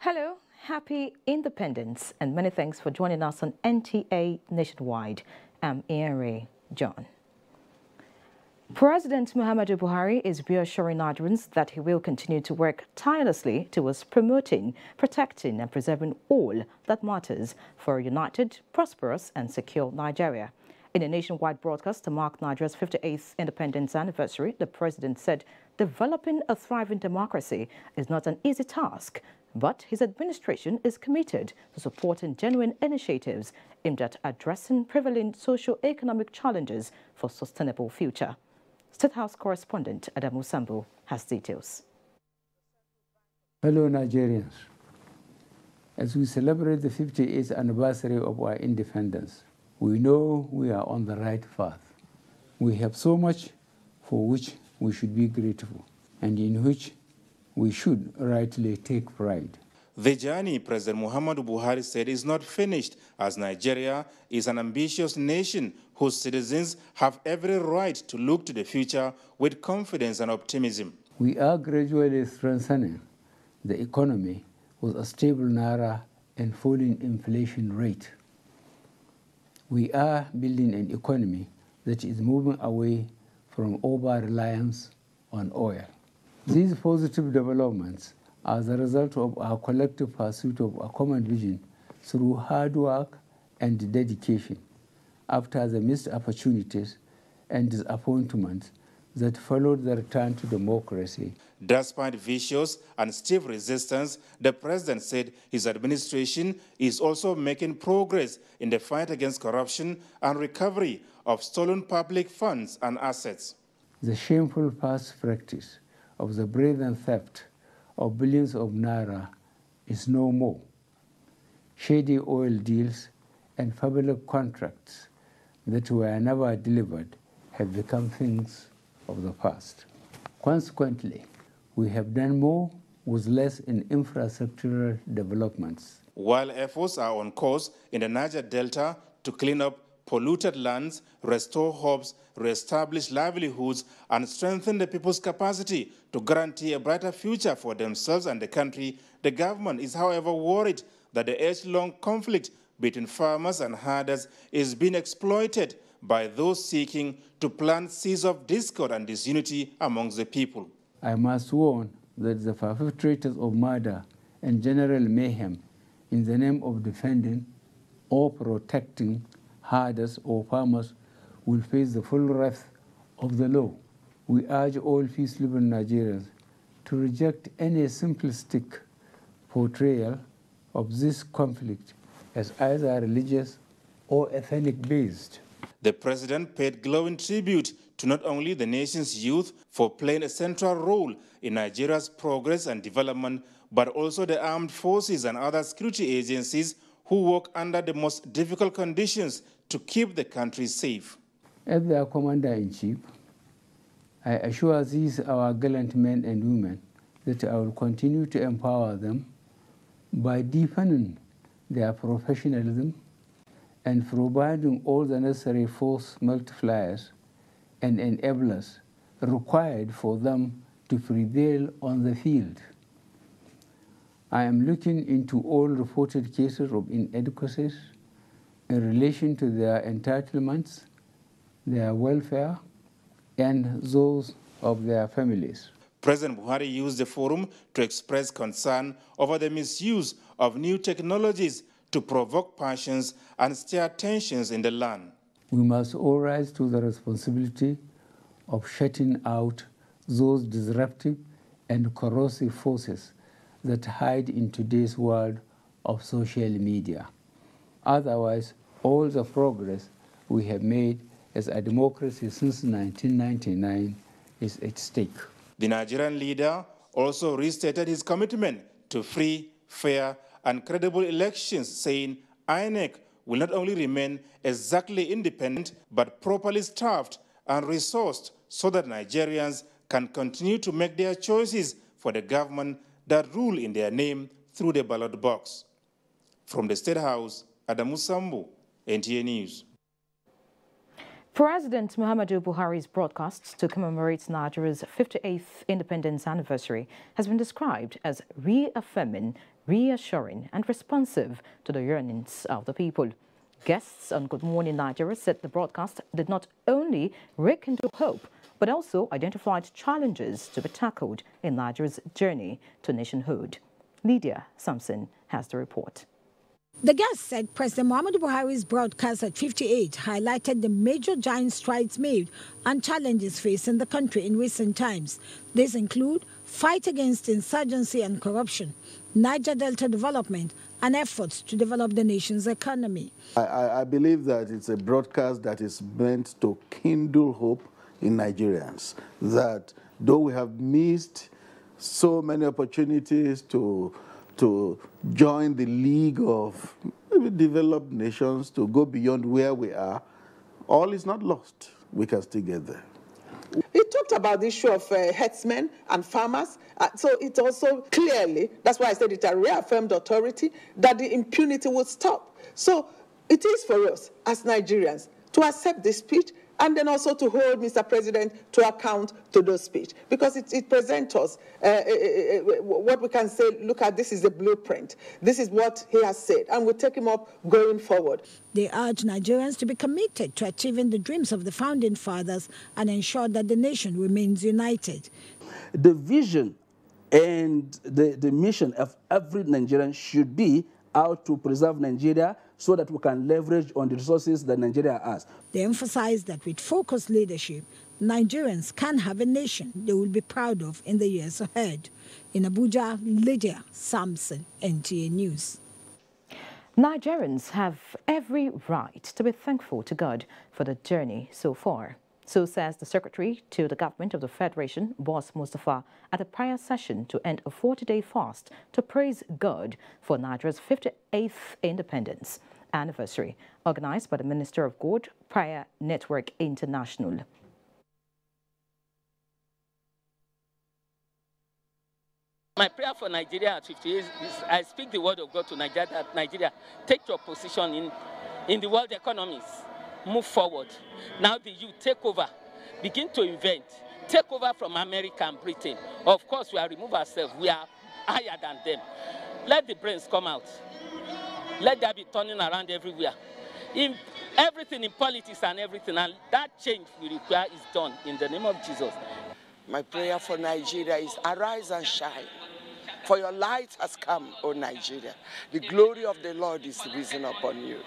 Hello, happy independence, and many thanks for joining us on NTA Nationwide. I'm Ere John. President Muhammadu Buhari is reassuring Nigerians that he will continue to work tirelessly towards promoting, protecting and preserving all that matters for a united, prosperous and secure Nigeria. In a nationwide broadcast to mark Nigeria's 58th independence anniversary, the president said developing a thriving democracy is not an easy task, but his administration is committed to supporting genuine initiatives aimed at addressing prevalent socio-economic challenges for sustainable future. State House correspondent Adamu Sambu has details. Fellow Nigerians, as we celebrate the 58th anniversary of our independence, we know we are on the right path. We have so much for which we should be grateful and in which we should rightly take pride. The journey, President Muhammadu Buhari said, is not finished, as Nigeria is an ambitious nation whose citizens have every right to look to the future with confidence and optimism. We are gradually strengthening the economy with a stable naira and falling inflation rate. We are building an economy that is moving away from over-reliance on oil. These positive developments are the result of our collective pursuit of a common vision through hard work and dedication after the missed opportunities and disappointments that followed the return to democracy. Despite vicious and stiff resistance, the president said his administration is also making progress in the fight against corruption and recovery of stolen public funds and assets. The shameful past practice of the brazen theft of billions of naira is no more. Shady oil deals and public contracts that were never delivered have become things of the past. Consequently, we have done more with less in infrastructural developments. While efforts are on course in the Niger Delta to clean up polluted lands, restore homes, reestablish livelihoods, and strengthen the people's capacity to guarantee a brighter future for themselves and the country, the government is, however, worried that the age-long conflict between farmers and herders is being exploited by those seeking to plant seeds of discord and disunity amongst the people. I must warn that the perpetrators of murder and general mayhem in the name of defending or protecting herders or farmers will face the full wrath of the law. We urge all peace-loving Nigerians to reject any simplistic portrayal of this conflict as either religious or ethnic-based. The president paid glowing tribute to not only the nation's youth for playing a central role in Nigeria's progress and development, but also the armed forces and other security agencies who work under the most difficult conditions to keep the country safe. As their commander-in-chief, I assure these our gallant men and women that I will continue to empower them by deepening their professionalism and providing all the necessary force multipliers and enablers required for them to prevail on the field. I am looking into all reported cases of inadequacies in relation to their entitlements, their welfare, and those of their families. President Buhari used the forum to express concern over the misuse of new technologies to provoke passions and stir tensions in the land. We must all rise to the responsibility of shutting out those disruptive and corrosive forces that hide in today's world of social media. Otherwise, all the progress we have made as a democracy since 1999 is at stake. The Nigerian leader also restated his commitment to free, fair, and credible elections, saying INEC will not only remain exactly independent, but properly staffed and resourced so that Nigerians can continue to make their choices for the government that rule in their name through the ballot box. From the State House, Adamu Sambu, NTA News. President Muhammadu Buhari's broadcast to commemorate Nigeria's 58th independence anniversary has been described as reaffirming, reassuring and responsive to the yearnings of the people. Guests on Good Morning Nigeria said the broadcast did not only rekindle hope, but also identified challenges to be tackled in Nigeria's journey to nationhood. Lydia Sampson has the report. The guest said President Muhammadu Buhari's broadcast at 58 highlighted the major giant strides made and challenges facing the country in recent times. These include fight against insurgency and corruption, Niger Delta development, and efforts to develop the nation's economy. I believe that it's a broadcast that is meant to kindle hope in Nigerians, that though we have missed so many opportunities to join the league of developed nations, to go beyond where we are, all is not lost. We can still get there. He talked about the issue of herdsmen and farmers. So it also clearly, that's why I said it, a reaffirmed authority, that the impunity would stop. So it is for us as Nigerians to accept this speech and then also to hold Mr. President to account to those speech, because it presents us what we can say, look at, this is the blueprint. This is what he has said, and we'll take him up going forward. They urge Nigerians to be committed to achieving the dreams of the founding fathers and ensure that the nation remains united. The vision and the mission of every Nigerian should be how to preserve Nigeria so that we can leverage on the resources that Nigeria has. They emphasize that with focused leadership, Nigerians can have a nation they will be proud of in the years ahead. In Abuja, Lydia Sampson, NTA News. Nigerians have every right to be thankful to God for the journey so far. So says the Secretary to the Government of the Federation, Boss Mustafa, at a prayer session to end a 40-day fast to praise God for Nigeria's 58th independence anniversary, organized by the Minister of God Prayer Network International. My prayer for Nigeria at 58 is I speak the word of God to Nigeria, that Nigeria, take your position in the world economies. Move forward. Now the youth take over, begin to invent, take over from America and Britain. Of course, we are remove ourselves. We are higher than them. Let the brains come out. Let there be turning around everywhere. In everything in politics and everything, and that change we require is done in the name of Jesus. My prayer for Nigeria is arise and shine. For your light has come, O Nigeria. The glory of the Lord is risen upon you.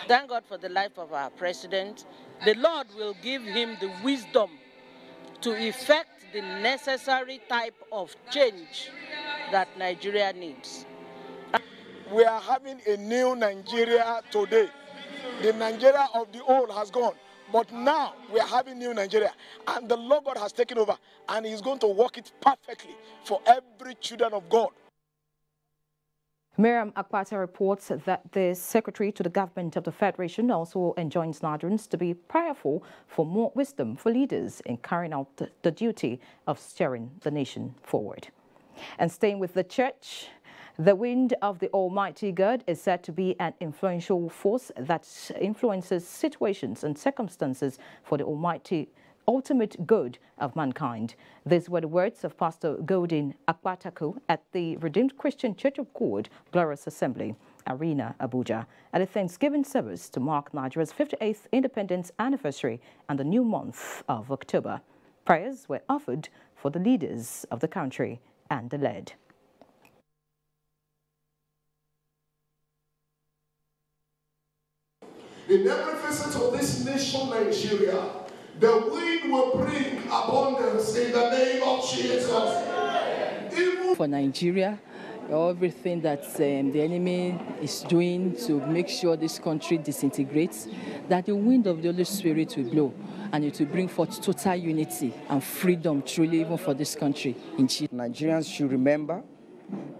Thank God for the life of our president. The Lord will give him the wisdom to effect the necessary type of change that Nigeria needs. We are having a new Nigeria today. The Nigeria of the old has gone. But now we are having new Nigeria, and the Lord God has taken over, and He's going to work it perfectly for every children of God. Miriam Akpata reports that the Secretary to the Government of the Federation also enjoins Nigerians to be prayerful for more wisdom for leaders in carrying out the duty of steering the nation forward. And staying with the church, the wind of the Almighty God is said to be an influential force that influences situations and circumstances for the ultimate good of mankind. These were the words of Pastor Godin Akpataku at the Redeemed Christian Church of God Glorious Assembly Arena, Abuja, at a Thanksgiving service to mark Nigeria's 58th independence anniversary and the new month of October. Prayers were offered for the leaders of the country and the led. In every facet of this nation, Nigeria, the wind will bring abundance in the name of Jesus. For Nigeria, everything that the enemy is doing to make sure this country disintegrates, that the wind of the Holy Spirit will blow and it will bring forth total unity and freedom truly even for this country. Nigerians should remember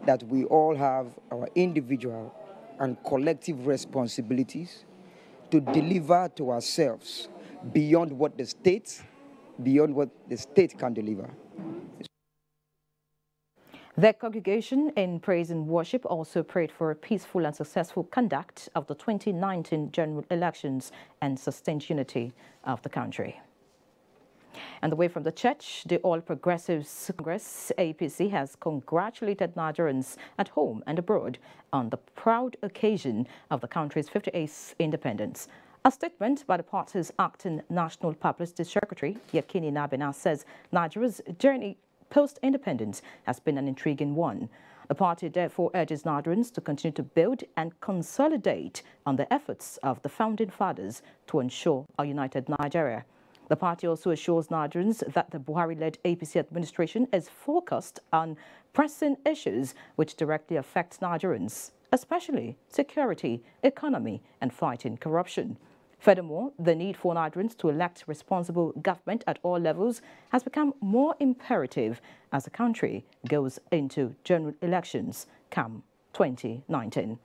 that we all have our individual and collective responsibilities to deliver to ourselves beyond what the state can deliver. The congregation in praise and worship also prayed for a peaceful and successful conduct of the 2019 general elections and sustained unity of the country. And away from the church, the All Progressives Congress, APC, has congratulated Nigerians at home and abroad on the proud occasion of the country's 58th independence. A statement by the party's acting National Publicity Secretary, Yakini Nabena, says Nigeria's journey post-independence has been an intriguing one. The party therefore urges Nigerians to continue to build and consolidate on the efforts of the founding fathers to ensure a united Nigeria. The party also assures Nigerians that the Buhari-led APC administration is focused on pressing issues which directly affect Nigerians, especially security, economy, and fighting corruption. Furthermore, the need for Nigerians to elect responsible government at all levels has become more imperative as the country goes into general elections come 2019.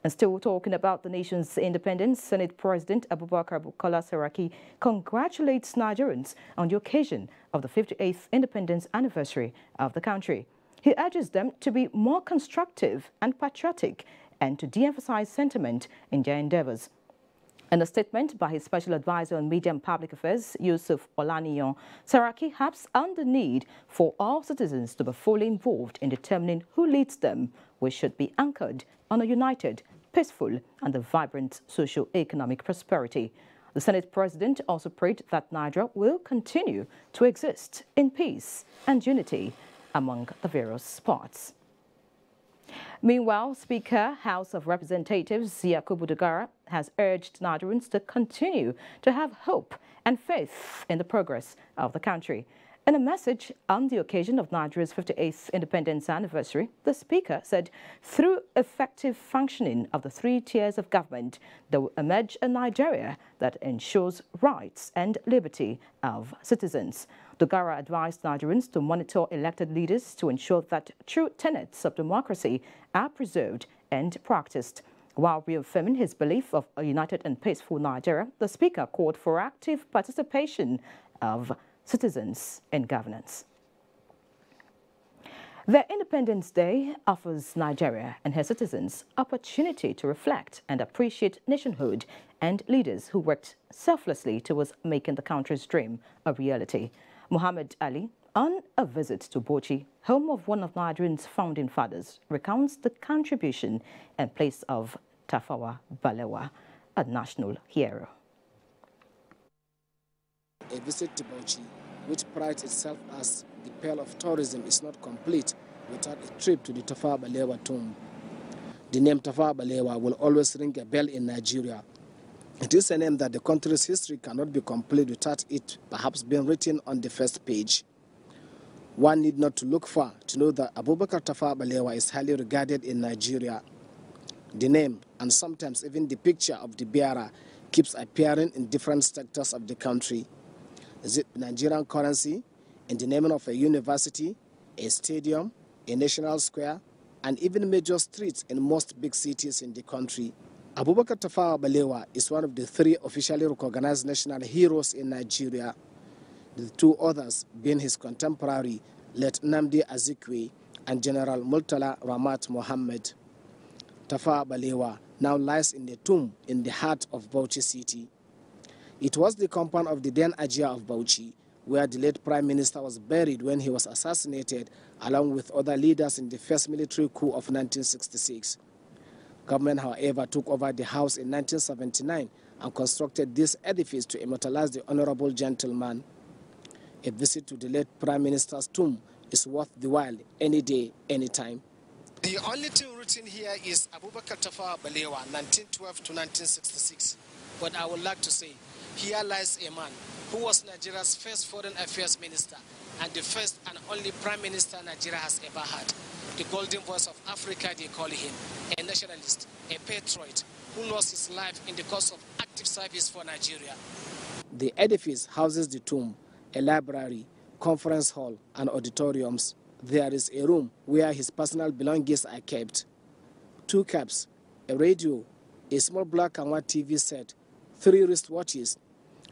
And still talking about the nation's independence, Senate President Abubakar Bukola Saraki congratulates Nigerians on the occasion of the 58th independence anniversary of the country. He urges them to be more constructive and patriotic and to de-emphasize sentiment in their endeavors. In a statement by his special advisor on media and public affairs, Yusuf Olaniyan, Saraki harps on the need for all citizens to be fully involved in determining who leads them, which should be anchored on a united, peaceful and a vibrant socio-economic prosperity. The Senate President also prayed that Nigeria will continue to exist in peace and unity among the various parts. Meanwhile, Speaker, House of Representatives Yakubu Dogara has urged Nigerians to continue to have hope and faith in the progress of the country. In a message on the occasion of Nigeria's 58th independence anniversary, the Speaker said, through effective functioning of the three tiers of government, there will emerge a Nigeria that ensures rights and liberty of citizens. Dogara advised Nigerians to monitor elected leaders to ensure that true tenets of democracy are preserved and practiced. While reaffirming his belief of a united and peaceful Nigeria, the Speaker called for active participation of citizens in governance. The Independence Day offers Nigeria and her citizens opportunity to reflect and appreciate nationhood and leaders who worked selflessly towards making the country's dream a reality. Muhammad Ali, on a visit to Bauchi, home of one of Nigeria's founding fathers, recounts the contribution and place of Tafawa Balewa, a national hero. A visit to Bauchi, which prides itself as the pearl of tourism, is not complete without a trip to the Tafawa Balewa tomb. The name Tafawa Balewa will always ring a bell in Nigeria. It is a name that the country's history cannot be complete without it perhaps being written on the first page. One need not to look far to know that Abubakar Tafawa Balewa is highly regarded in Nigeria. The name, and sometimes even the picture of the bearer, keeps appearing in different sectors of the country. Is it Nigerian currency, in the naming of a university, a stadium, a national square, and even major streets in most big cities in the country? Abubakar Tafawa Balewa is one of the three officially recognized national heroes in Nigeria, the two others being his contemporary, late Nnamdi Azikiwe and General Murtala Ramat Mohammed. Tafawa Balewa now lies in the tomb in the heart of Bauchi city. It was the compound of the then Ajia of Bauchi, where the late Prime Minister was buried when he was assassinated, along with other leaders in the first military coup of 1966. Government, however, took over the house in 1979 and constructed this edifice to immortalize the honorable gentleman. A visit to the late Prime Minister's tomb is worth the while, any day, any time. The only thing written here is Abubakar Tafawa Balewa, 1912 to 1966. But I would like to say, here lies a man who was Nigeria's first foreign affairs minister and the first and only prime minister Nigeria has ever had. The golden voice of Africa, they call him. A nationalist, a patriot, who lost his life in the course of active service for Nigeria. The edifice houses the tomb, a library, conference hall, and auditoriums. There is a room where his personal belongings are kept. 2 caps, a radio, a small black and white TV set, 3 wristwatches,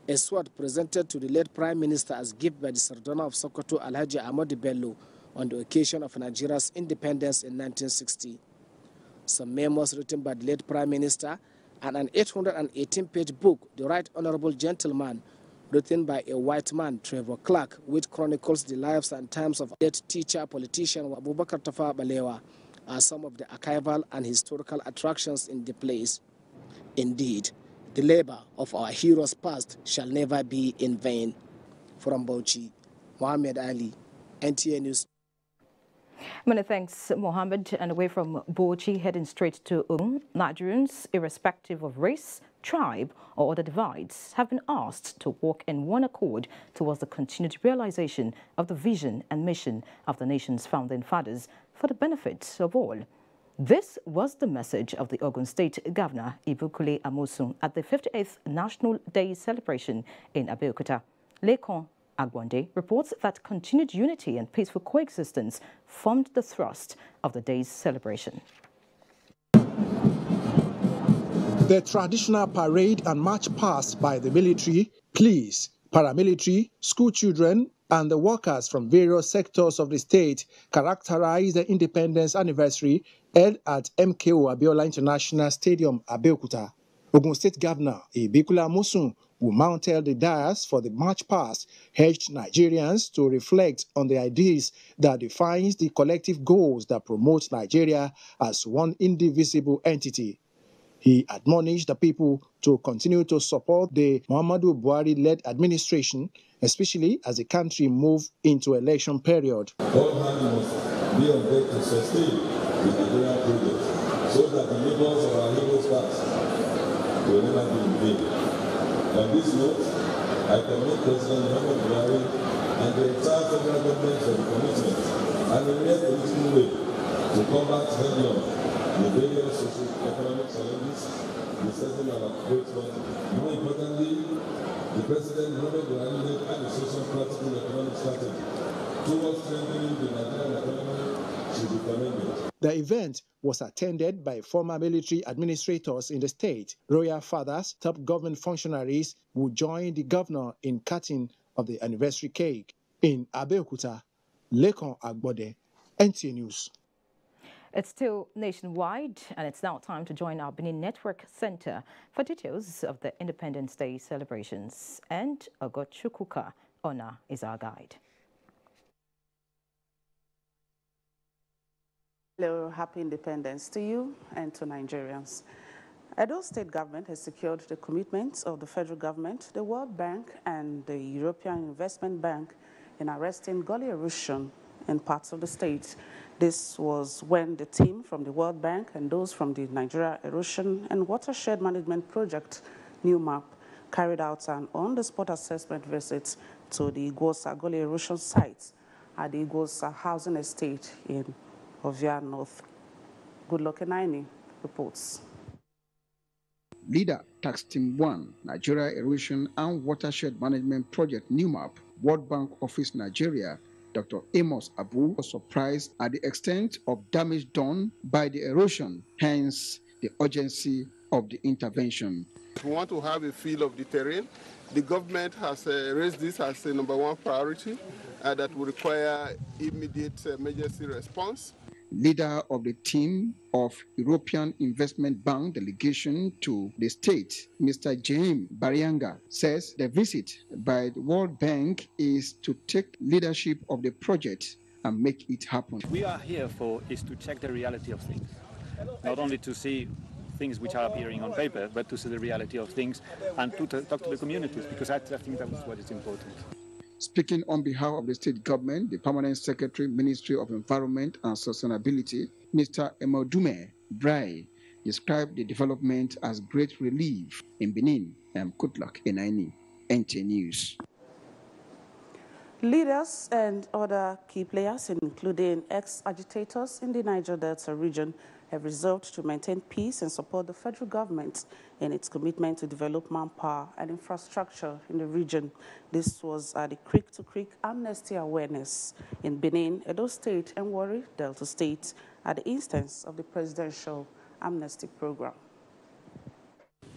a sword presented to the late Prime Minister as gift by the Sardana of Sokoto, Alhaji Ahmadu Bello, on the occasion of Nigeria's independence in 1960. Some memos written by the late Prime Minister, and an 818-page book, The Right Honorable Gentleman, written by a white man, Trevor Clark, which chronicles the lives and times of late teacher, politician Abubakar Tafawa Balewa, are some of the archival and historical attractions in the place. Indeed, the labor of our heroes past shall never be in vain. From Bauchi, Mohammed Ali, NTA News. Many thanks, Mohammed. And away from Bauchi, heading straight to Nigerians, irrespective of race, tribe or other divides, have been asked to work in one accord towards the continued realization of the vision and mission of the nation's founding fathers for the benefit of all. This was the message of the Ogun State Governor, Ibukule Amosun, at the 58th National Day celebration in Abuja. Lekon Agbonde reports that continued unity and peaceful coexistence formed the thrust of the day's celebration. The traditional parade and march past by the military, police, paramilitary, school children, and the workers from various sectors of the state characterize the independence anniversary held at MKO Abiola International Stadium, Abeokuta. Ogun State Governor Ibukule Amosun, who mounted the dais for the march past, urged Nigerians to reflect on the ideas that defines the collective goals that promote Nigeria as one indivisible entity. He admonished the people to continue to support the Muhammadu Buhari-led administration, especially as the country moves into election period. All hands must be on deck to sustain the Nigerian project so that the labors of our heroes past will never be in vain. On this note, I commend President Muhammadu Buhari and the entire federal government for the commitment and the real political way to combat head-on the various socio-economic challenges besetting our great one. More importantly, the President Muhammadu Buhari led an social practical economic strategy towards strengthening the Nigerian economy should be commended. The event was attended by former military administrators in the state, royal fathers, top government functionaries who joined the governor in cutting of the anniversary cake. In Abeokuta, Lekon Agbode, NTA News. It's still nationwide, and it's now time to join our Benin Network Center for details of the Independence Day celebrations. And Ogochukuka Ona is our guide. Hello, happy independence to you and to Nigerians. Edo State government has secured the commitments of the federal government, the World Bank, and the European Investment Bank in arresting gully erosion in parts of the state. This was when the team from the World Bank and those from the Nigeria Erosion and Watershed Management Project, NewMap, carried out an on-the-spot assessment visit to the Igwosa gully erosion site at the Igwosa housing estate in Ovia North. Goodluck Enaini reports. Leader Tax Team 1, Nigeria Erosion and Watershed Management Project NewMap, World Bank Office Nigeria, Dr. Amos Abu was surprised at the extent of damage done by the erosion, hence the urgency of the intervention. We want to have a feel of the terrain. The government has raised this as a #1 priority that will require immediate emergency response. Leader of the team of European Investment Bank delegation to the state, Mr. James Barianga, says the visit by the World Bank is to take leadership of the project and make it happen. We are here is to check the reality of things, not only to see things which are appearing on paper, but to see the reality of things and to talk to the communities, because I think that is what is important. Speaking on behalf of the state government, the Permanent Secretary, Ministry of Environment and Sustainability, Mr. Emodume Brai, described the development as great relief in Benin. Goodluck Enaini, NTA News. Leaders and other key players, including ex-agitators in the Niger Delta region, have resolved to maintain peace and support the federal government in its commitment to develop manpower and infrastructure in the region. This was at the Creek-to-Creek Amnesty Awareness in Benin, Edo State, and Warri, Delta State, at the instance of the Presidential Amnesty Program.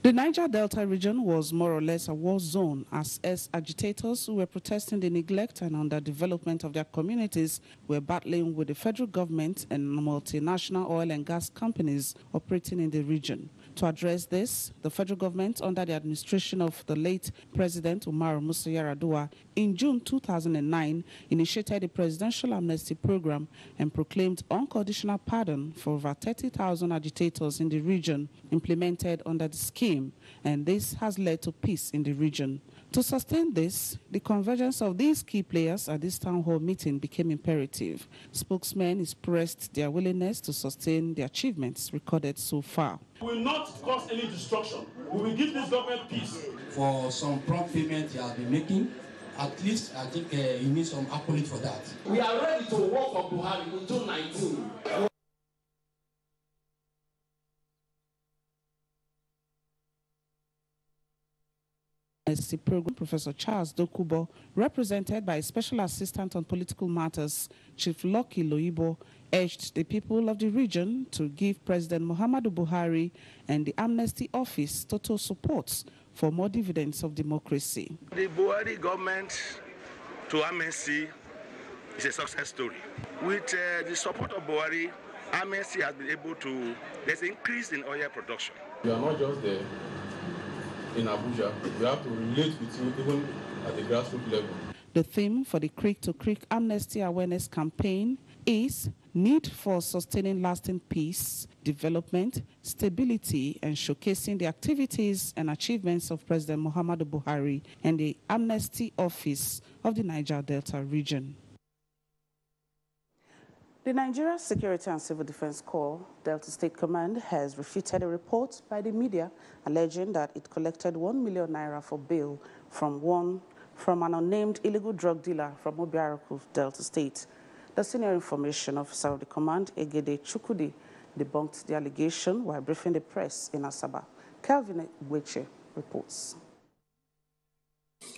The Niger Delta region was more or less a war zone as agitators who were protesting the neglect and underdevelopment of their communities were battling with the federal government and multinational oil and gas companies operating in the region. To address this, the federal government, under the administration of the late President Umar Musa Yar'Adua, in June 2009, initiated the Presidential Amnesty Program and proclaimed unconditional pardon for over 30,000 agitators in the region implemented under the scheme, and this has led to peace in the region. To sustain this, the convergence of these key players at this town hall meeting became imperative. Spokesmen expressed their willingness to sustain the achievements recorded so far. We will not cause any destruction. We will give this government peace. For some prompt payment he has been making, at least I think he needs some accolade for that. We are ready to work for Buhari in 2019. The program, Professor Charles Dokubo, represented by Special Assistant on Political Matters, Chief Lucky Loibo, urged the people of the region to give President Muhammadu Buhari and the Amnesty Office total support for more dividends of democracy. The Buhari government to Amnesty is a success story. With the support of Buhari, Amnesty has been able to, there's an increase in oil production. We are not just there in Abuja, we have to relate with you even at the grassroots level. The theme for the Creek-to-Creek Amnesty Awareness campaign is need for sustaining lasting peace, development, stability, and showcasing the activities and achievements of President Muhammadu Buhari and the Amnesty Office of the Niger Delta region. The Nigeria Security and Civil Defense Corps, Delta State Command, has refuted a report by the media alleging that it collected 1 million naira for bail from an unnamed illegal drug dealer from Obiaruku, Delta State. The senior information officer of the command, Egede Chukudi, debunked the allegation while briefing the press in Asaba. Calvin Weche reports.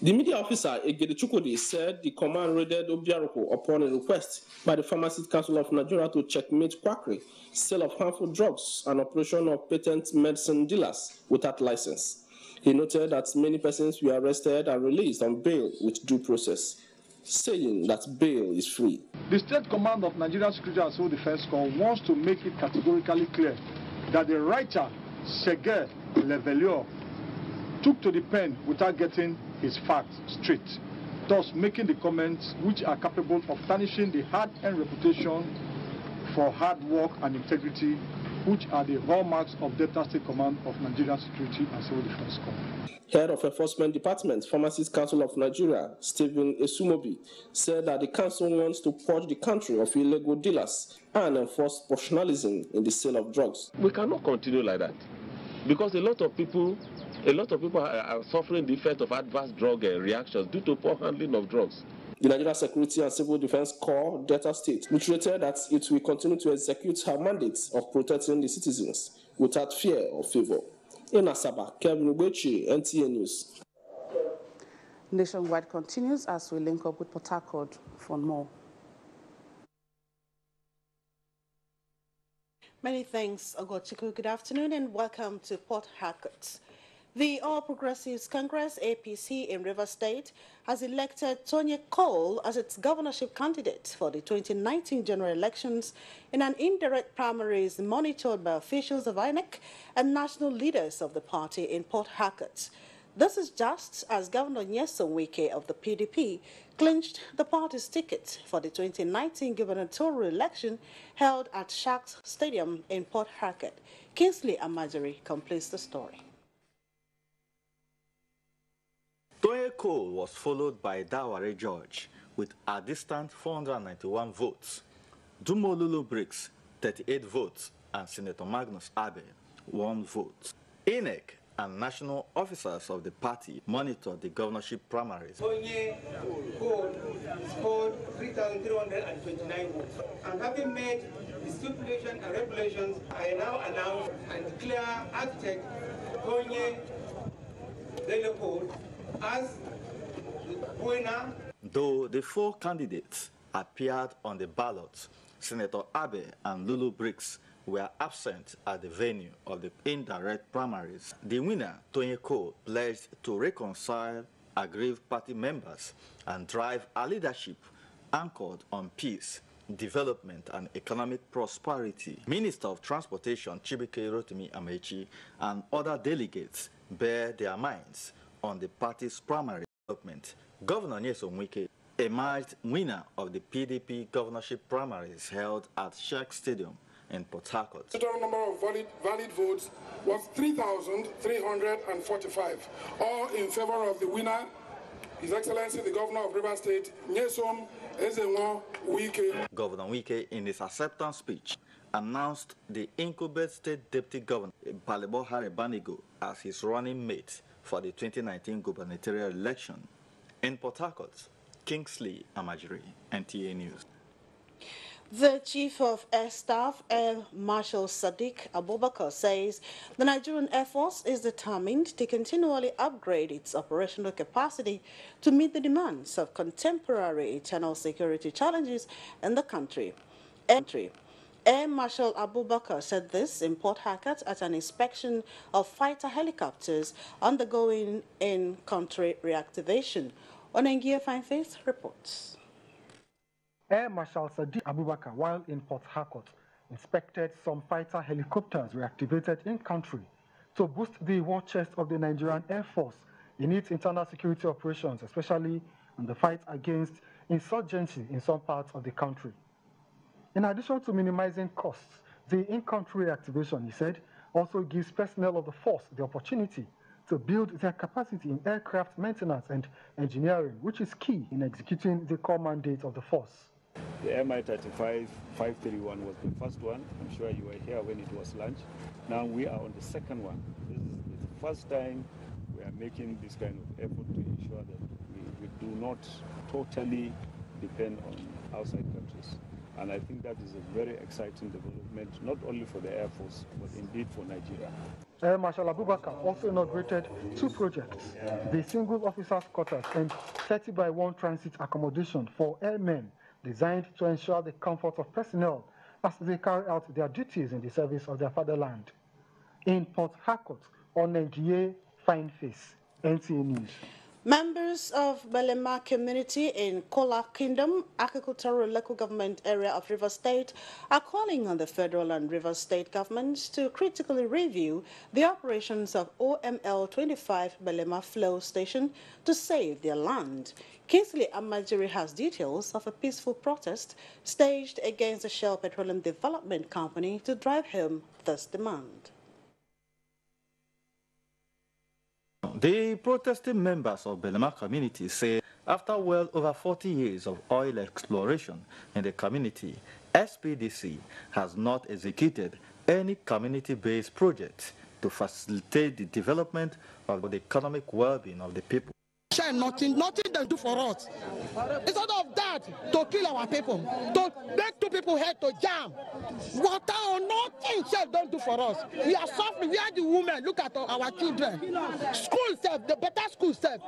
The media officer, Egede Chukudi, said the command raided Obiaruku upon a request by the Pharmacist Council of Nigeria to checkmate quackery, sale of harmful drugs, and operation of patent medicine dealers without license. He noted that many persons were arrested and released on bail with due process, saying that bail is free. The State Command of Nigeria Security and Civil Defense Corps wants to make it categorically clear that the writer, Sege Levelier, took to the pen without getting his facts straight, thus making the comments which are capable of tarnishing the hard-earned reputation for hard work and integrity, which are the hallmarks of Delta State Command of Nigeria Security and Civil Defense Corps. Head of Enforcement Department, Pharmacist Council of Nigeria, Stephen Esumobi, said that the council wants to purge the country of illegal dealers and enforce professionalism in the sale of drugs. We cannot continue like that because a lot of people are suffering the effect of adverse drug reactions due to poor handling of drugs. The Nigeria Security and Civil Defense Corps, Delta State, reiterated that it will continue to execute her mandates of protecting the citizens without fear or favor. In Asaba, Kevin Ubechi, NTA News. Nationwide continues as we link up with Port Harcourt for more. Many thanks, Ogochukwu. Good afternoon and welcome to Port Harcourt. The All Progressives Congress, APC, in Rivers State has elected Tonya Cole as its governorship candidate for the 2019 general elections in an indirect primaries monitored by officials of INEC and national leaders of the party in Port Harcourt. This is just as Governor Nyesom Wike of the PDP clinched the party's ticket for the 2019 gubernatorial election held at Sharks Stadium in Port Harcourt. Kingsley Amajiri completes the story. Toye Cole was followed by Daware George with a distant 491 votes, Dumolulu Briggs 38 votes, and Senator Magnus Abe 1 vote. INEC and national officers of the party monitored the governorship primaries. Tonye Cole scored 3,329 votes. And having made the stipulation and regulations, I now announce and declare architect Tonye Cole as the winner. Though the 4 candidates appeared on the ballot, Senator Abe and Lulu Briggs were absent at the venue of the indirect primaries. The winner, Tonye Cole, pledged to reconcile aggrieved party members and drive a leadership anchored on peace, development, and economic prosperity. Minister of Transportation Chibike Rotimi Amechi and other delegates bear their minds on the party's primary development. Governor Nyesom Wike emerged winner of the PDP governorship primaries held at Sheikh Stadium in Port Harcourt. The total number of valid votes was 3,345, all in favor of the winner, His Excellency the Governor of Rivers State, Nyesom Wike. Governor Wike, in his acceptance speech, announced the incumbent state deputy governor, Balebo Banigo, as his running mate for the 2019 gubernatorial election. In Port Harcourt, Kingsley Amajiri, NTA News. The Chief of Air Staff, Air Marshal Sadiq Abubakar, says the Nigerian Air Force is determined to continually upgrade its operational capacity to meet the demands of contemporary internal security challenges in the country. Air Marshal Abubakar said this in Port Harcourt at an inspection of fighter helicopters undergoing in-country reactivation. Onengia Fine Faith reports. Air Marshal Sadiq Abubakar, while in Port Harcourt, inspected some fighter helicopters reactivated in-country to boost the war chest of the Nigerian Air Force in its internal security operations, especially in the fight against insurgency in some parts of the country. In addition to minimizing costs, the in-country reactivation, he said, also gives personnel of the force the opportunity to build their capacity in aircraft maintenance and engineering, which is key in executing the core mandate of the force. The Mi-35-531 was the first one. I'm sure you were here when it was launched. Now we are on the second one. This is the first time we are making this kind of effort to ensure that we do not totally depend on outside countries. And I think that is a very exciting development, not only for the Air Force, but indeed for Nigeria. Air Marshal Abubakar also inaugurated 2 projects, the single officers' quarters and 30-by-1 transit accommodation for airmen, designed to ensure the comfort of personnel as they carry out their duties in the service of their fatherland. In Port Harcourt, Onengie Fine Face, NTA News. Members of Belema community in Kola Kingdom, agricultural local government area of Rivers State, are calling on the federal and Rivers State governments to critically review the operations of OML 25 Belema Flow Station to save their land. Kingsley Amajiri has details of a peaceful protest staged against the Shell Petroleum Development Company to drive home this demand. The protesting members of Belema community say after well over 40 years of oil exploration in the community, SPDC has not executed any community-based project to facilitate the development of the economic well-being of the people. Nothing they do for us. Instead of that, to kill our people, to make 2 people head to jam. Water or nothing Shell don't do for us. We are suffering. We are the women. Look at our children. School self, the better school self.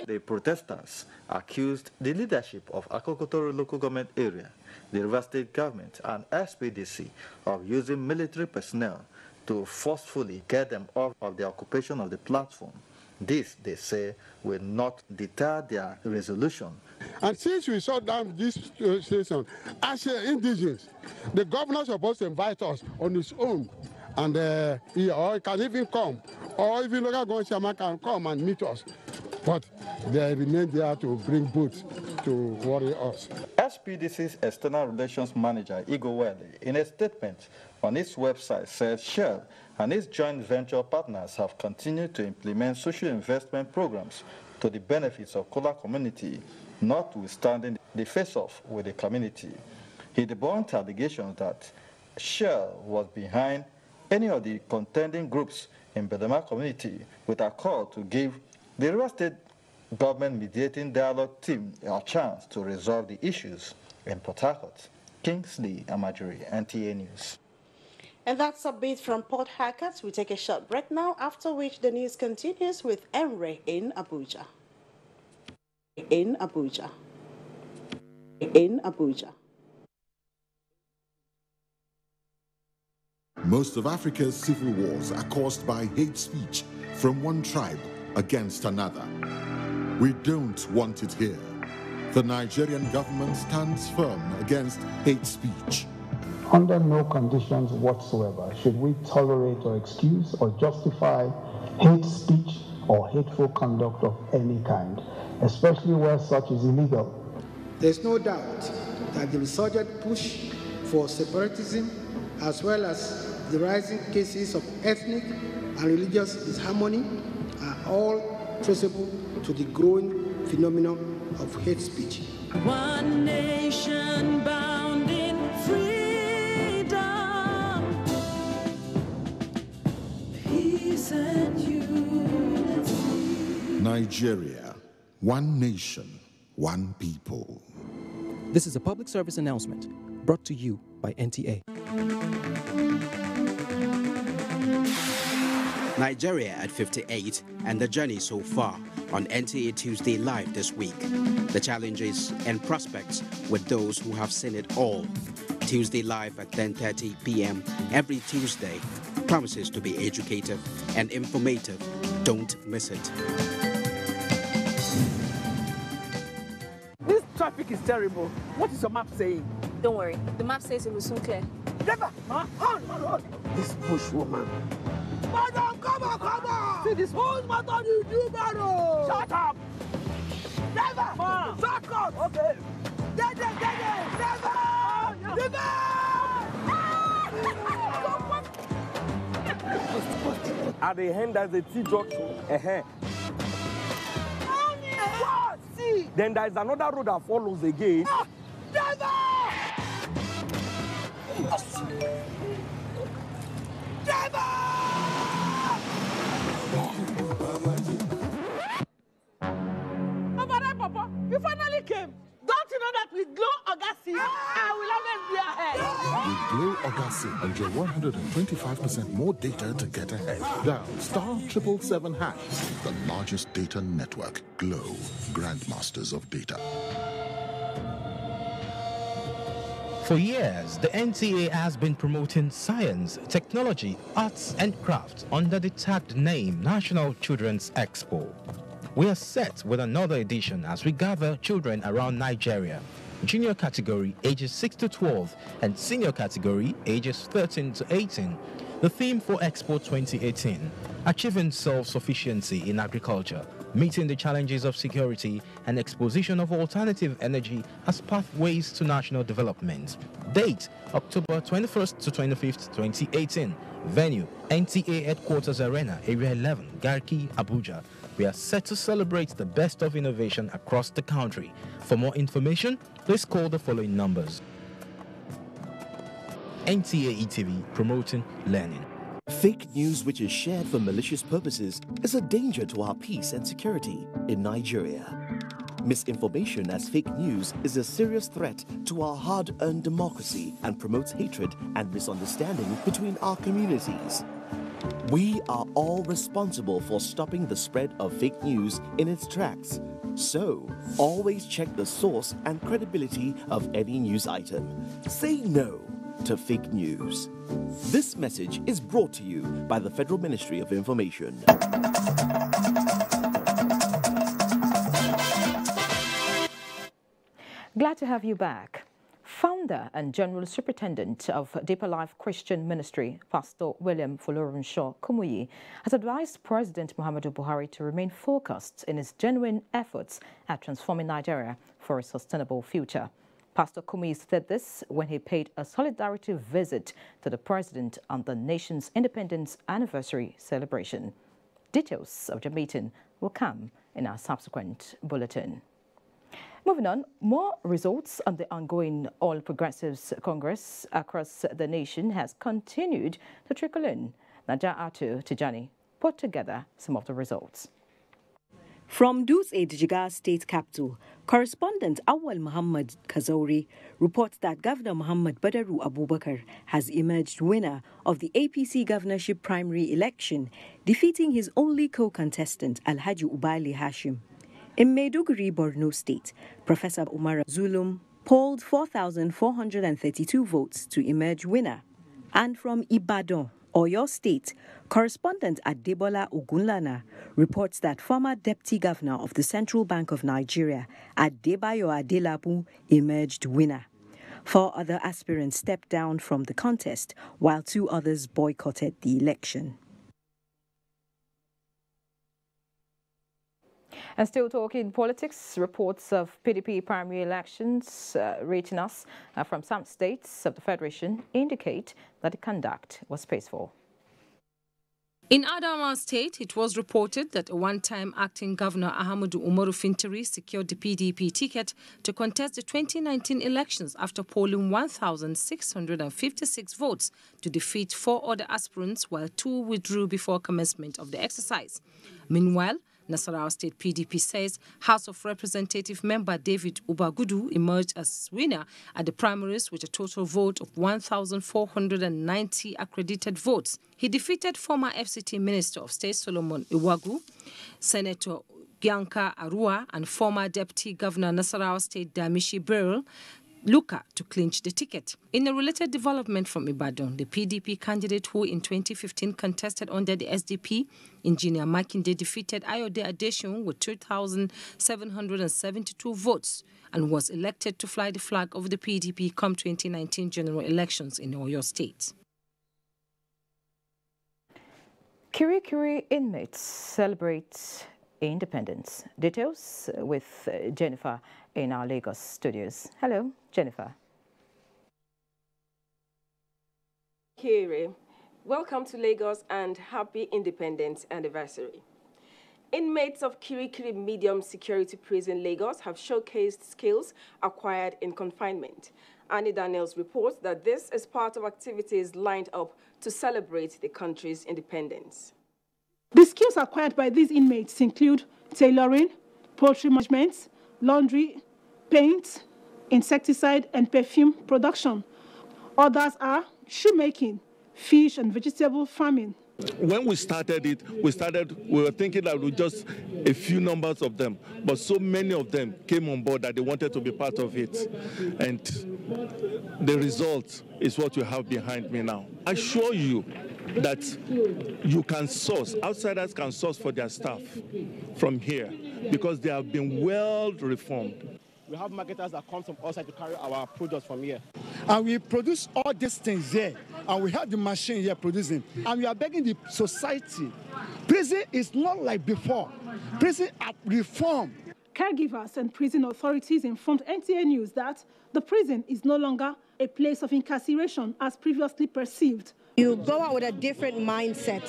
The protesters accused the leadership of agricultural local government area, the River State government, and SPDC of using military personnel to forcefully get them off of the occupation of the platform. This, they say, will not deter their resolution. And since we shut down this station, as indigenous, the governor is supposed to invite us on his own, and he can even come, or even local government chairman can come and meet us. But they remain there to bring boots to worry us. SPDC's External Relations Manager, Igor Welle, in a statement on its website, says Shell and its joint venture partners have continued to implement social investment programs to the benefits of Kola community, notwithstanding the face-off with the community. He debunked allegations that Shell was behind any of the contending groups in Bedema community with a call to give the River State government mediating dialogue team a chance to resolve the issues in Port Harcourt. Kingsley Amajuri, NTA News. And that's a bit from Port Harcourt. We take a short break now, after which the news continues with Emre in Abuja. In Abuja. In Abuja. Most of Africa's civil wars are caused by hate speech from one tribe against another. We don't want it here. The Nigerian government stands firm against hate speech. Under no conditions whatsoever should we tolerate or excuse or justify hate speech or hateful conduct of any kind, especially where such is illegal. There's no doubt that the resurgent push for separatism, as well as the rising cases of ethnic and religious disharmony, are all traceable to the growing phenomenon of hate speech. One nation bound in freedom, peace and unity. Nigeria, one nation, one people. This is a public service announcement brought to you by NTA. Nigeria at 58 and the journey so far on NTA Tuesday Live this week. The challenges and prospects with those who have seen it all. Tuesday Live at 10:30 p.m. every Tuesday promises to be educative and informative. Don't miss it. This traffic is terrible. What is your map saying? Don't worry. The map says it will soon clear. Never! Hold. This bush woman. Madam, come on! See this whole matter you do, madam! Shut up! Never! Shut up! Okay. Never! At the end, there's a T-junction. What? See? Then there's another road that follows again. Never! Papa, you finally came. Don't you know that with Glow Agassi, I will always be ahead? With Glow Agassi, enjoy 125% more data to get ahead. Dial *777#. The largest data network. Glow, grandmasters of data. For years, the NTA has been promoting science, technology, arts and crafts under the tagged name National Children's Expo. We are set with another edition as we gather children around Nigeria. Junior category ages 6 to 12 and senior category ages 13 to 18. The theme for Expo 2018, achieving self-sufficiency in agriculture, meeting the challenges of security and exposition of alternative energy as pathways to national development. Date, October 21st to 25th, 2018. Venue, NTA Headquarters Arena, Area 11, Garki, Abuja. We are set to celebrate the best of innovation across the country. For more information, please call the following numbers. NTA ETV, promoting learning. Fake news which is shared for malicious purposes is a danger to our peace and security in Nigeria. Misinformation as fake news is a serious threat to our hard-earned democracy and promotes hatred and misunderstanding between our communities. We are all responsible for stopping the spread of fake news in its tracks. So, always check the source and credibility of any news item. Say no to fake news. This message is brought to you by the Federal Ministry of Information. Glad to have you back. Founder and General Superintendent of Deeper Life Christian Ministry, Pastor William Folorunshaw Kumuyi, has advised President Muhammadu Buhari to remain focused in his genuine efforts at transforming Nigeria for a sustainable future. Pastor Kumuyi said this when he paid a solidarity visit to the President on the nation's independence anniversary celebration. Details of the meeting will come in our subsequent bulletin. Moving on, more results on the ongoing All Progressives Congress across the nation has continued to trickle in. Naja Atu Tijani put together some of the results. From Dutse, Jigawa State Capital, correspondent Awal Muhammad Kazauri reports that Governor Muhammad Badaru Abubakar has emerged winner of the APC governorship primary election, defeating his only co-contestant, Alhaji Ubali Hashim. In Maiduguri, Borno State, Professor Umar Zulum polled 4,432 votes to emerge winner. And from Ibadan, Oyo State, correspondent Adebola Ogunlana reports that former Deputy Governor of the Central Bank of Nigeria, Adebayo Adelabu, emerged winner. 4 other aspirants stepped down from the contest, while 2 others boycotted the election. And still talking politics, reports of PDP primary elections reaching us from some states of the Federation indicate that the conduct was peaceful. In Adamawa State, it was reported that a one-time acting governor, Ahmadu Umaru Fintiri, secured the PDP ticket to contest the 2019 elections after polling 1,656 votes to defeat 4 other aspirants, while 2 withdrew before commencement of the exercise. Meanwhile, Nasarawa State PDP says House of Representative member David Ubagudu emerged as winner at the primaries with a total vote of 1,490 accredited votes. He defeated former FCT Minister of State Solomon Iwagu, Senator Bianca Arua, and former Deputy Governor Nasarawa State Damishi Beryl Luka to clinch the ticket. In a related development from Ibadan, the PDP candidate who in 2015 contested under the SDP, Engineer Makinde, defeated Ayode Adesun with 2,772 votes and was elected to fly the flag of the PDP come 2019 general elections in Oyo State. Kirikiri inmates celebrate independence. Details with Jennifer in our Lagos studios. Hello, Jennifer. Kiri, welcome to Lagos and happy Independence Anniversary. Inmates of Kirikiri Medium Security Prison Lagos have showcased skills acquired in confinement. Annie Daniels reports that this is part of activities lined up to celebrate the country's independence. The skills acquired by these inmates include tailoring, poultry management, laundry, paint, insecticide, and perfume production. Others are shoemaking, fish and vegetable farming. When we started it, we were thinking that we just a few numbers of them, but so many of them came on board that they wanted to be part of it. And the result is what you have behind me now. I assure you that you can source, outsiders can source for their staff from here because they have been well reformed. We have marketers that come from outside to carry our products from here. And we produce all these things here, and we have the machine here producing. And we are begging the society. Prison is not like before. Prison are reformed. Caregivers and prison authorities informed NTA News that the prison is no longer a place of incarceration as previously perceived. You go out with a different mindset.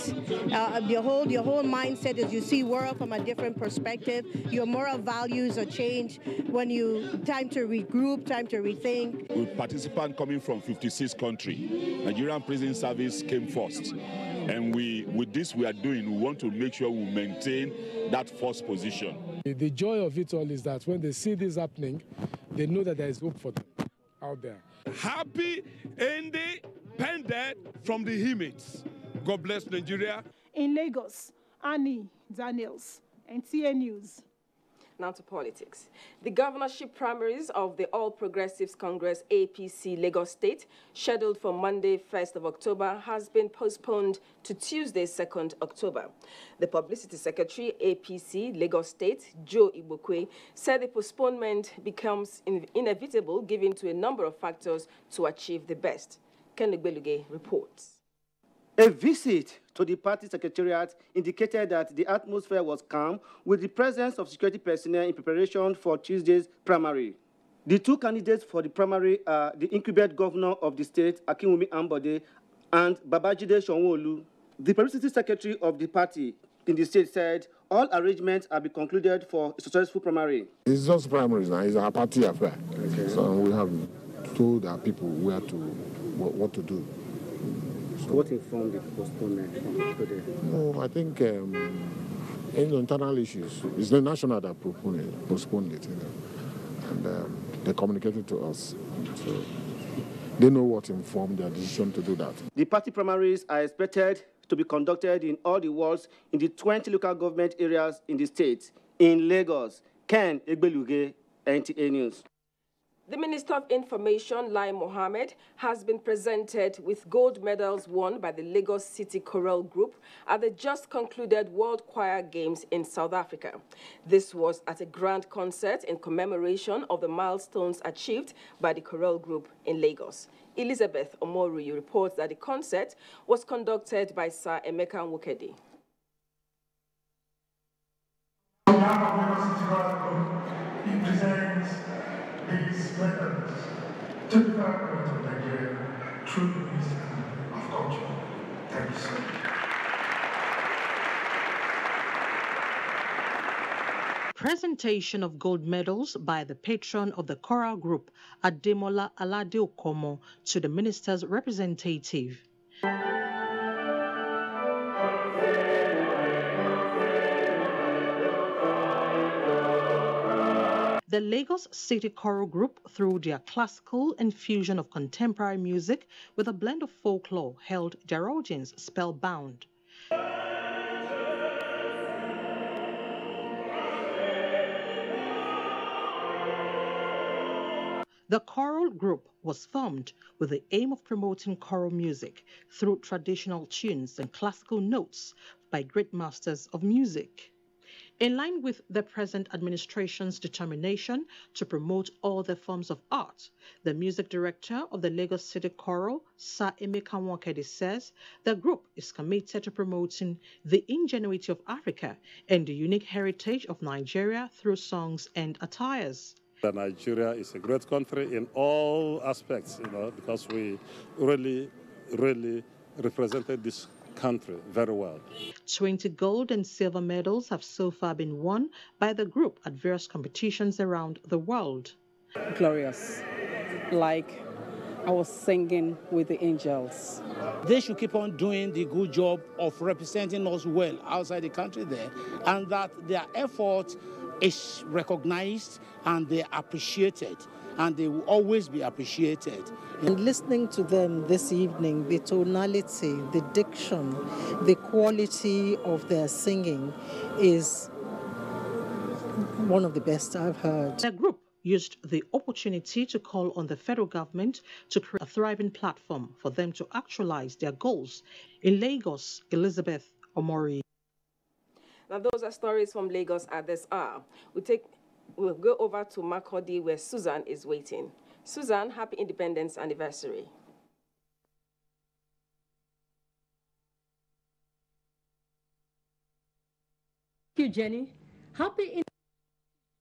Your whole mindset is you see world from a different perspective. Your moral values are changed when time to regroup, time to rethink. With participants coming from 56 countries, Nigerian Prison Service came first. And with this we are doing, we want to make sure we maintain that first position. The joy of it all is that when they see this happening, they know that there is hope for them out there. Happy independent from the inmates. God bless Nigeria. In Lagos, Annie Daniels, NTA News. Now to politics. The governorship primaries of the All Progressives Congress APC Lagos State, scheduled for Monday, 1st of October, has been postponed to Tuesday, 2nd October. The Publicity Secretary, APC Lagos State, Joe Igbokwe, said the postponement becomes inevitable given to a number of factors to achieve the best. Ken Legbeluge reports. A visit to the party secretariat indicated that the atmosphere was calm with the presence of security personnel in preparation for Tuesday's primary. The 2 candidates for the primary are the incumbent governor of the state, Akinwumi Ambode, and Babajide Sanwo-Olu. The publicity secretary of the party, in the state said all arrangements have been concluded for a successful primary. It's just primaries now. It's a party affair. Okay. So we have told our people where to, what to do. So what informed the postponement from today? No, I think in internal issues, it's the national that postponed it, and they communicated to us. So they know what informed their decision to do that. The party primaries are expected to be conducted in all the wards in the 20 local government areas in the state. In Lagos, Ken Egbeluge, NTA News. The Minister of Information, Lai Mohammed, has been presented with gold medals won by the Lagos City Choral Group at the just concluded World Choir Games in South Africa. This was at a grand concert in commemoration of the milestones achieved by the choral group in Lagos. Elizabeth Omoruyi reports that the concert was conducted by Sir Emeka Nwokedi. He presents these medals to the government of Nigeria through the Ministry of Culture. Thank you so much. Presentation of gold medals by the patron of the choral group, Ademola Alade Okomo, to the minister's representative. The Lagos City Choral Group, through their classical infusion of contemporary music with a blend of folklore, held their audience spellbound. The choral group was formed with the aim of promoting choral music through traditional tunes and classical notes by great masters of music. In line with the present administration's determination to promote all the forms of art, the music director of the Lagos City Choral, Sir Emeka Nwokedi, says the group is committed to promoting the ingenuity of Africa and the unique heritage of Nigeria through songs and attires. Nigeria is a great country in all aspects, because we really represented this country very well. 20 gold and silver medals have so far been won by the group at various competitions around the world. Glorious, like I was singing with the angels. They should keep on doing the good job of representing us well outside the country there, and that their effort is recognized and they're appreciated, and they will always be appreciated. And listening to them this evening, the tonality, the diction, the quality of their singing is one of the best I've heard. The group used the opportunity to call on the federal government to create a thriving platform for them to actualize their goals. In Lagos, Elizabeth Omori. Now, those are stories from Lagos at this hour. We'll go over to Makurdi, where Susan is waiting. Susan, happy Independence Anniversary. Thank you, Jenny. Happy Independence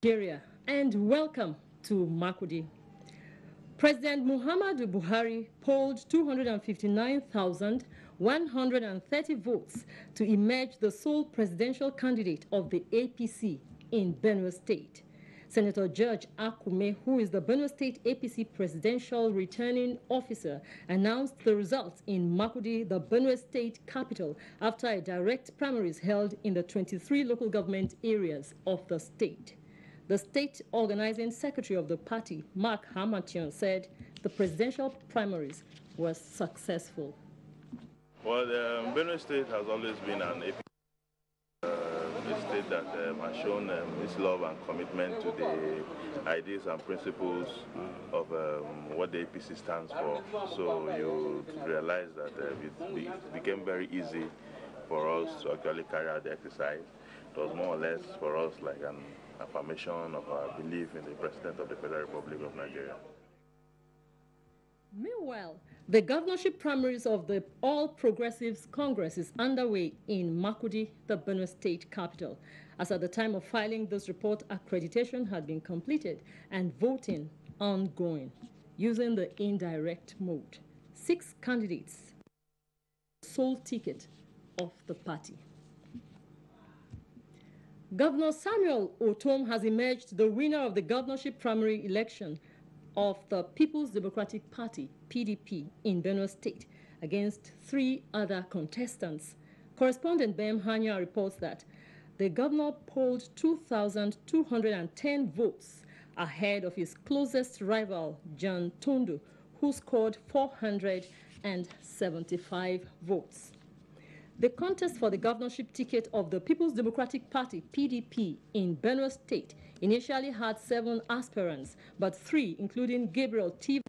Nigeria, and welcome to Makurdi. President Muhammadu Buhari polled 259,130 votes to emerge the sole presidential candidate of the APC in Benue State. Senator George Akume, who is the Benue State APC presidential returning officer, announced the results in Makurdi, the Benue State capital, after a direct primaries held in the 23 local government areas of the state. The state organizing secretary of the party, Mark Hamation, said the presidential primaries were successful. Well, Benue State has always been an APC state that has shown its love and commitment to the ideas and principles of what the APC stands for. So you realize that it became very easy for us to actually carry out the exercise. It was more or less for us like an affirmation of our belief in the President of the Federal Republic of Nigeria. Meanwhile, the governorship primaries of the All Progressives Congress is underway in Makurdi, the Benue State capital. As at the time of filing this report, accreditation had been completed and voting ongoing using the indirect mode. 6 candidates, sole ticket of the party. Governor Samuel Otom has emerged the winner of the governorship primary election of the People's Democratic Party, PDP, in Benue State against 3 other contestants. Correspondent Bem Hanya reports that the governor polled 2,210 votes ahead of his closest rival, John Tondo, who scored 475 votes. The contest for the governorship ticket of the People's Democratic Party, PDP, in Benue State initially had 7 aspirants, but 3, including Gabriel T.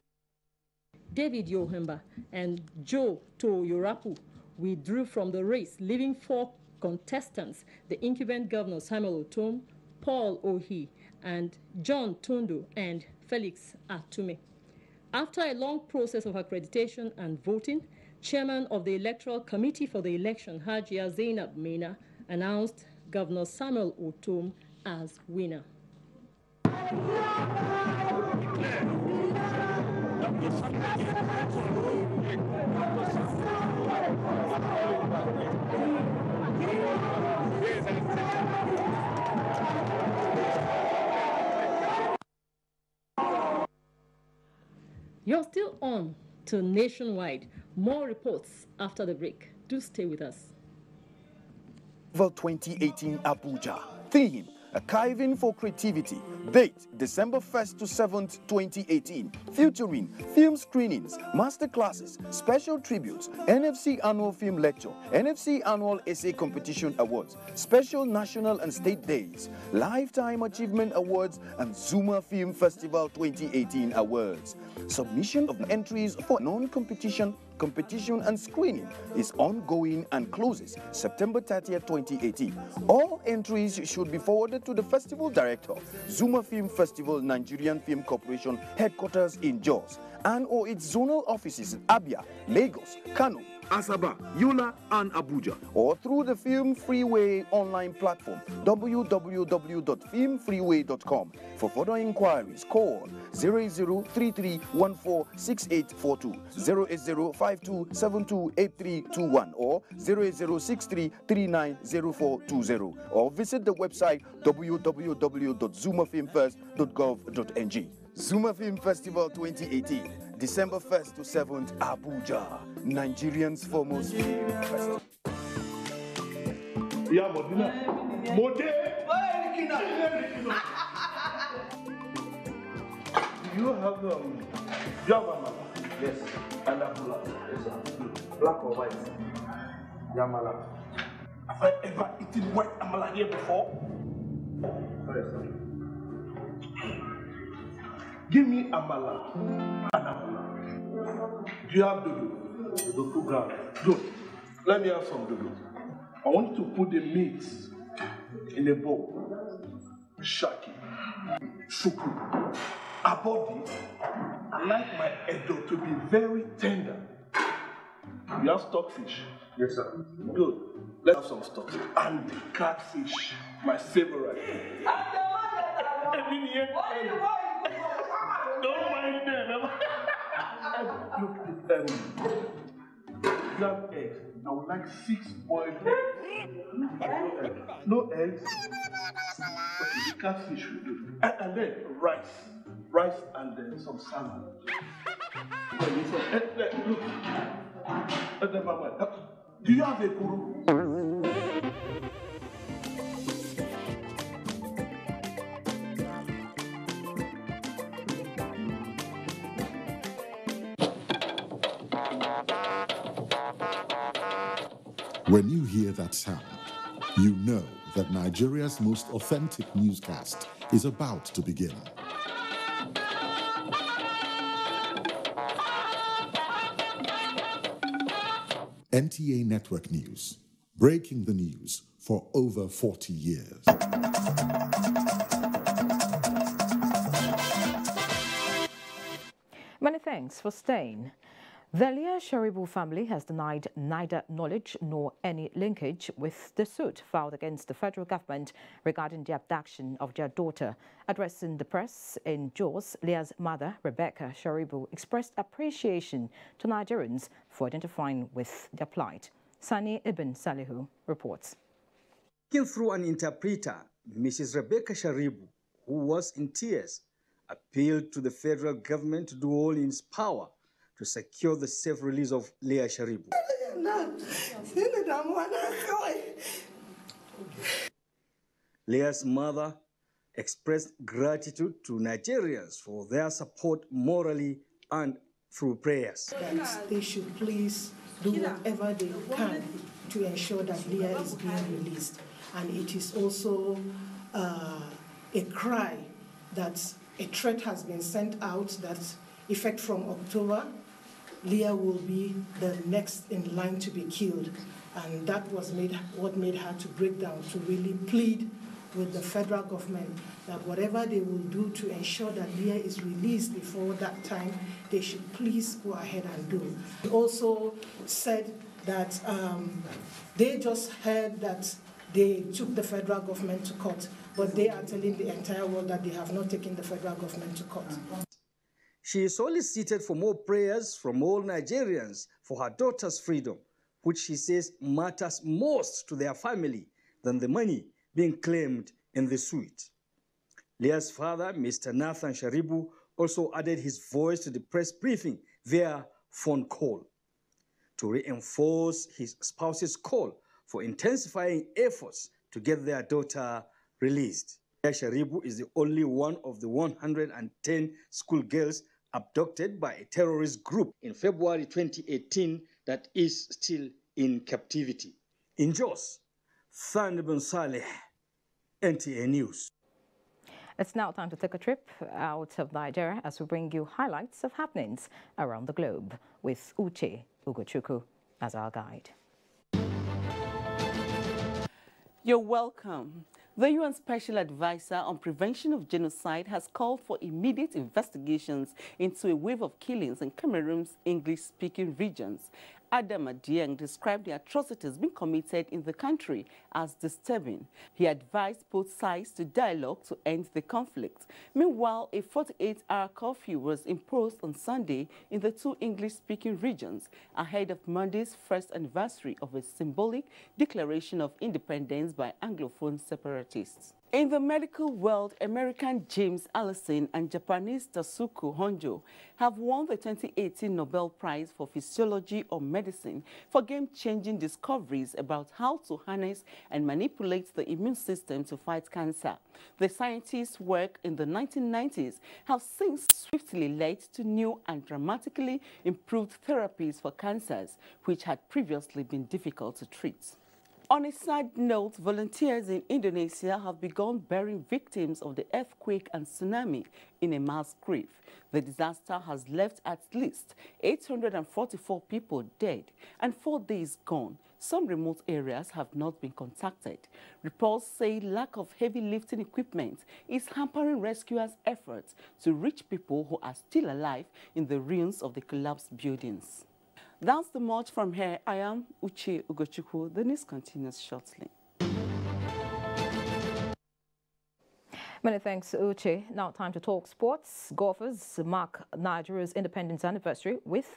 David Yohemba and Joe Toyorapu, withdrew from the race, leaving 4 contestants, the incumbent governor Samuel Otom, Paul Ohi, and John Tondo and Felix Atume. After a long process of accreditation and voting, Chairman of the Electoral Committee for the election, Hajia Zainab Mena, announced Governor Samuel Otom as winner. You're still on to Nationwide. More reports after the break. Do stay with us. 2018 Abuja. Theme: Archiving for Creativity. Date: December 1st to 7th, 2018. Featuring film screenings, masterclasses, special tributes, NFC Annual Film Lecture, NFC Annual Essay Competition Awards, special national and state days, Lifetime Achievement Awards, and Zuma Film Festival 2018 Awards. Submission of entries for non-competition, competition and screening is ongoing and closes September 30th, 2018. All entries should be forwarded to the festival director, Zuma Film Festival Nigerian Film Corporation, headquarters in Jos, and or its zonal offices in Abia, Lagos, Kano, Asaba, Yola, and Abuja, or through the Film Freeway online platform, www.filmfreeway.com. For further inquiries, call 0033146842, 08052728321, or 08063390420, or visit the website www.zumafilmfest.gov.ng. Zuma Film Festival 2018, December 1st to 7th, Abuja, Nigerian's foremost film festival. Yeah, Modena. Do you have amala? Yes. And amala? Yes, sir. Black or white? Yamala. Have I ever eaten white amala here before? Yes, sir. Give me amala and amala. Do you have dodo? Dodo ground. Good. Let me have some dodo. I want you to put the meat in a bowl. Shaki, suku, abodi. I like my edo to be very tender. You have stockfish? Yes, sir. Good. Let's have some stockfish. And catfish, my favorite. Don't mind them. Look, you have eggs. I would like 6 boiled eggs. No eggs? Okay, the catfish will do. And then rice. Rice and then some salad. Look. Do you have a kuru? When you hear that sound, you know that Nigeria's most authentic newscast is about to begin. NTA Network News, breaking the news for over 40 years. Many thanks for staying. The Leah Sharibu family has denied neither knowledge nor any linkage with the suit filed against the federal government regarding the abduction of their daughter. Addressing the press in Jos, Leah's mother, Rebecca Sharibu, expressed appreciation to Nigerians for identifying with their plight. Sani Ibn Salihu reports. Speaking through an interpreter, Mrs. Rebecca Sharibu, who was in tears, appealed to the federal government to do all in its power to secure the safe release of Leah Sharibu. Leah's mother expressed gratitude to Nigerians for their support morally and through prayers. That they should please do whatever they can to ensure that Leah is being released. And it is also a cry that a threat has been sent out that effect from October, Leah will be the next in line to be killed. And that was what made her to break down, to really plead with the federal government that whatever they will do to ensure that Leah is released before that time, they should please go ahead and do. He also said that they just heard that they took the federal government to court, but they are telling the entire world that they have not taken the federal government to court. She solicited for more prayers from all Nigerians for her daughter's freedom, which she says matters most to their family than the money being claimed in the suit. Leah's father, Mr. Nathan Sharibu, also added his voice to the press briefing via phone call to reinforce his spouse's call for intensifying efforts to get their daughter released. Leah Sharibu is the only one of the 110 schoolgirls abducted by a terrorist group in February 2018 that is still in captivity. In Jos, Thanibun Saleh, NTA News. It's now time to take a trip out of Nigeria as we bring you highlights of happenings around the globe with Uche Ugochukwu as our guide. You're welcome. The UN Special Advisor on Prevention of Genocide has called for immediate investigations into a wave of killings in Cameroon's English-speaking regions. Adam Adieng described the atrocities being committed in the country as disturbing. He advised both sides to dialogue to end the conflict. Meanwhile, a 48-hour curfew was imposed on Sunday in the two English-speaking regions ahead of Monday's first anniversary of a symbolic declaration of independence by Anglophone separatists. In the medical world, American James Allison and Japanese Tasuku Honjo have won the 2018 Nobel Prize for Physiology or Medicine for game-changing discoveries about how to harness and manipulate the immune system to fight cancer. The scientists' work in the 1990s have since swiftly led to new and dramatically improved therapies for cancers, which had previously been difficult to treat. On a sad note, volunteers in Indonesia have begun burying victims of the earthquake and tsunami in a mass grave. The disaster has left at least 844 people dead and 4 days gone. Some remote areas have not been contacted. Reports say lack of heavy lifting equipment is hampering rescuers' efforts to reach people who are still alive in the ruins of the collapsed buildings. That's the much from here. I am Uche Ugochukwu. The news continues shortly. Many thanks, Uche. Now time to talk sports. Golfers mark Nigeria's independence anniversary with